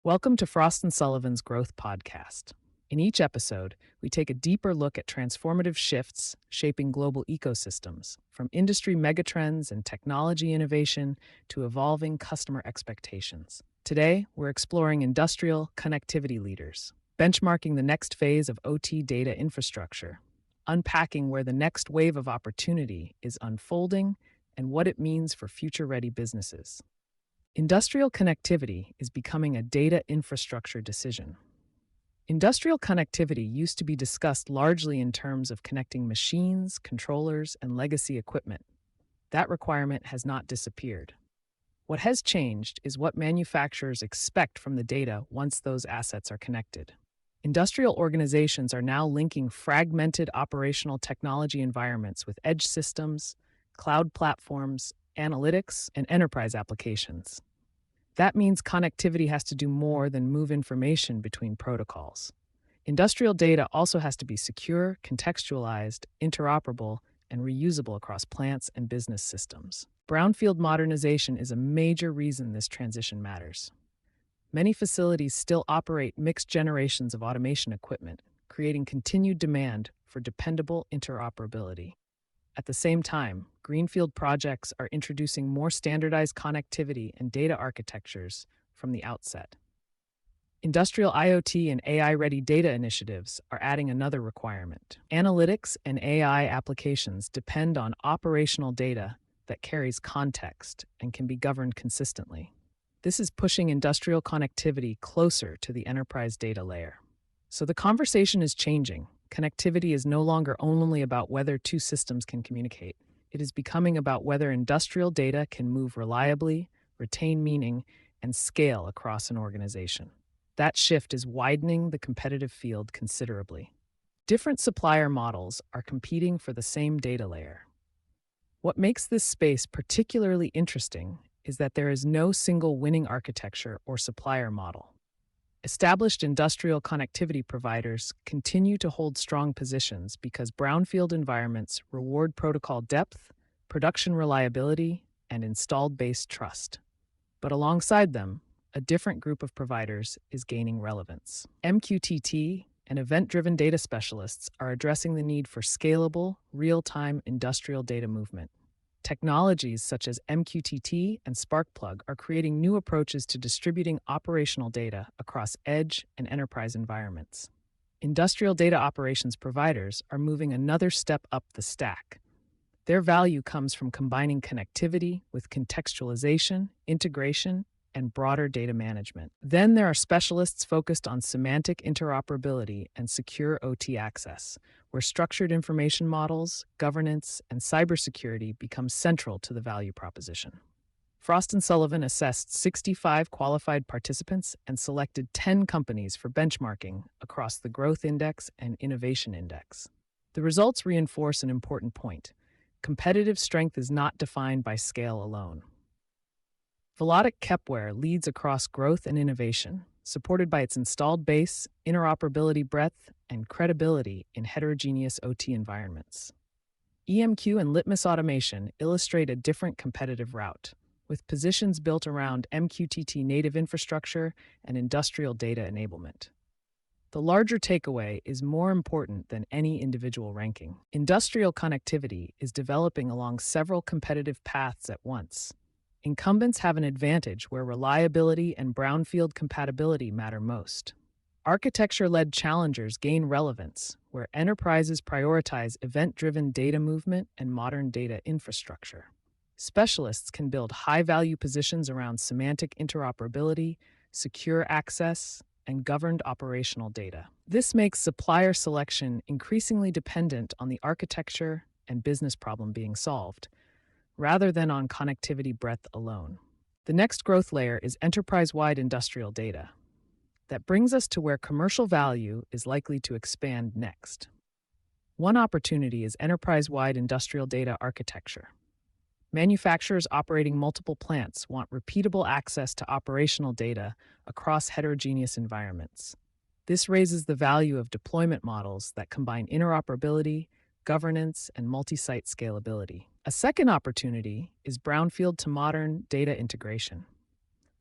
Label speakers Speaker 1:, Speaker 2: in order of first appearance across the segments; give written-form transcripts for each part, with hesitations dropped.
Speaker 1: Welcome to Frost and Sullivan's Growth Podcast. In each episode, we take a deeper look at transformative shifts shaping global ecosystems, from industry megatrends and technology innovation to evolving customer expectations. Today, we're exploring industrial connectivity leaders, benchmarking the next phase of OT data infrastructure, unpacking where the next wave of opportunity is unfolding and what it means for future-ready businesses. Industrial connectivity is becoming a data infrastructure decision. Industrial connectivity used to be discussed largely in terms of connecting machines, controllers, and legacy equipment. That requirement has not disappeared. What has changed is what manufacturers expect from the data once those assets are connected. Industrial organizations are now linking fragmented operational technology environments with edge systems, cloud platforms, analytics, and enterprise applications. That means connectivity has to do more than move information between protocols. Industrial data also has to be secure, contextualized, interoperable, and reusable across plants and business systems. Brownfield modernization is a major reason this transition matters. Many facilities still operate mixed generations of automation equipment, creating continued demand for dependable interoperability. At the same time, greenfield projects are introducing more standardized connectivity and data architectures from the outset. Industrial IoT and AI-ready data initiatives are adding another requirement. Analytics and AI applications depend on operational data that carries context and can be governed consistently. This is pushing industrial connectivity closer to the enterprise data layer. So the conversation is changing. Connectivity is no longer only about whether two systems can communicate. It is becoming about whether industrial data can move reliably, retain meaning, and scale across an organization. That shift is widening the competitive field considerably. Different supplier models are competing for the same data layer. What makes this space particularly interesting is that there is no single winning architecture or supplier model. Established industrial connectivity providers continue to hold strong positions because brownfield environments reward protocol depth, production reliability, and installed base trust. But alongside them, a different group of providers is gaining relevance. MQTT and event-driven data specialists are addressing the need for scalable, real-time industrial data movement. Technologies such as MQTT and Sparkplug are creating new approaches to distributing operational data across edge and enterprise environments. Industrial data operations providers are moving another step up the stack. Their value comes from combining connectivity with contextualization, integration, and broader data management. Then there are specialists focused on semantic interoperability and secure OT access, where structured information models, governance, and cybersecurity become central to the value proposition. Frost & Sullivan assessed 65 qualified participants and selected 10 companies for benchmarking across the Growth Index and Innovation Index. The results reinforce an important point. Competitive strength is not defined by scale alone. Velotic Kepware leads across growth and innovation, supported by its installed base, interoperability breadth, and credibility in heterogeneous OT environments. EMQ and Litmus Automation illustrate a different competitive route, with positions built around MQTT native infrastructure and industrial data enablement. The larger takeaway is more important than any individual ranking. Industrial connectivity is developing along several competitive paths at once. Incumbents have an advantage where reliability and brownfield compatibility matter most. Architecture-led challengers gain relevance, where enterprises prioritize event-driven data movement and modern data infrastructure. Specialists can build high-value positions around semantic interoperability, secure access, and governed operational data. This makes supplier selection increasingly dependent on the architecture and business problem being solved, rather than on connectivity breadth alone. The next growth layer is enterprise-wide industrial data. That brings us to where commercial value is likely to expand next. One opportunity is enterprise-wide industrial data architecture. Manufacturers operating multiple plants want repeatable access to operational data across heterogeneous environments. This raises the value of deployment models that combine interoperability, governance, and multi-site scalability. A second opportunity is brownfield to modern data integration.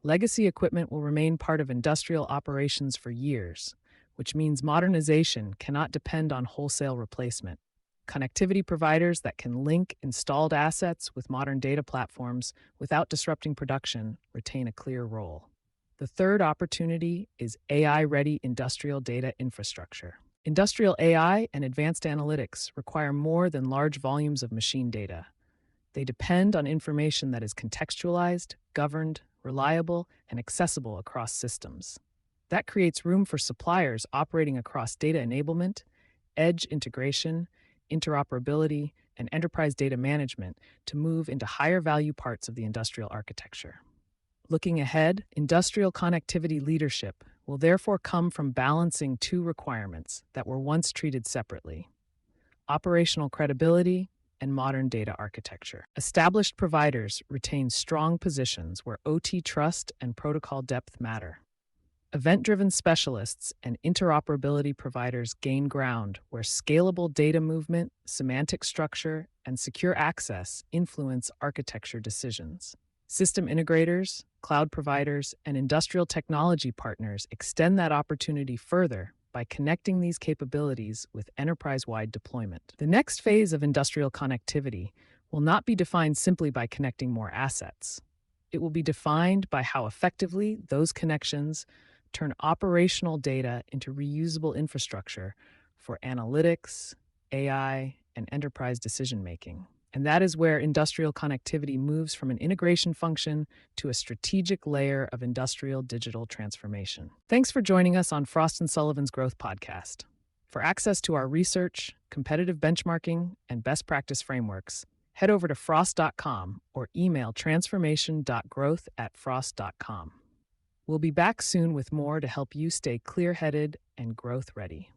Speaker 1: Legacy equipment will remain part of industrial operations for years, which means modernization cannot depend on wholesale replacement. Connectivity providers that can link installed assets with modern data platforms without disrupting production retain a clear role. The third opportunity is AI-ready industrial data infrastructure. Industrial AI and advanced analytics require more than large volumes of machine data. They depend on information that is contextualized, governed, reliable, and accessible across systems. That creates room for suppliers operating across data enablement, edge integration, interoperability, and enterprise data management to move into higher value parts of the industrial architecture. Looking ahead, industrial connectivity leadership will therefore come from balancing two requirements that were once treated separately: operational credibility and modern data architecture. Established providers retain strong positions where OT trust and protocol depth matter. Event-driven specialists and interoperability providers gain ground where scalable data movement, semantic structure, and secure access influence architecture decisions. System integrators, cloud providers, and industrial technology partners extend that opportunity further by connecting these capabilities with enterprise-wide deployment. The next phase of industrial connectivity will not be defined simply by connecting more assets. It will be defined by how effectively those connections turn operational data into reusable infrastructure for analytics, AI, and enterprise decision-making. And that is where industrial connectivity moves from an integration function to a strategic layer of industrial digital transformation. Thanks for joining us on Frost & Sullivan's Growth Podcast. For access to our research, competitive benchmarking, and best practice frameworks, head over to frost.com or email transformation.growth@frost.com. We'll be back soon with more to help you stay clear-headed and growth-ready.